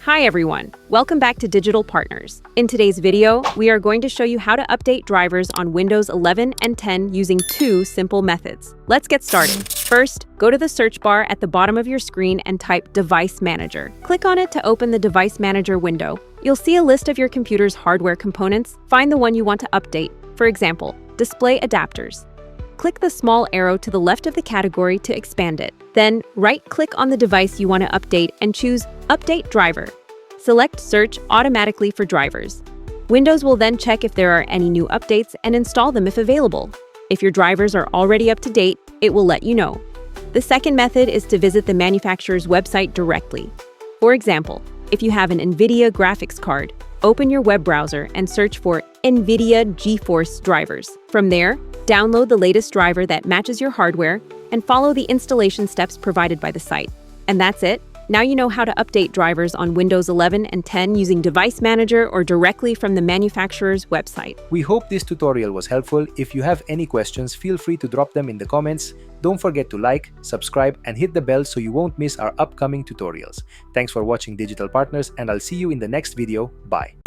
Hi everyone, welcome back to Digital Partners. In today's video, we are going to show you how to update drivers on Windows 11 and 10 using two simple methods. Let's get started. First, go to the search bar at the bottom of your screen and type Device Manager. Click on it to open the Device Manager window. You'll see a list of your computer's hardware components. Find the one you want to update. For example, display adapters. Click the small arrow to the left of the category to expand it. Then, right-click on the device you want to update and choose Update Driver. Select Search automatically for drivers. Windows will then check if there are any new updates and install them if available. If your drivers are already up to date, it will let you know. The second method is to visit the manufacturer's website directly. For example, if you have an nvidia graphics card, open your web browser and search for nvidia GeForce drivers. From there, download the latest driver that matches your hardware and follow the installation steps provided by the site. And that's it. Now you know how to update drivers on Windows 11 and 10 using Device Manager or directly from the manufacturer's website. We hope this tutorial was helpful. If you have any questions, feel free to drop them in the comments. Don't forget to like, subscribe, and hit the bell so you won't miss our upcoming tutorials. Thanks for watching Digital Partners, and I'll see you in the next video. Bye.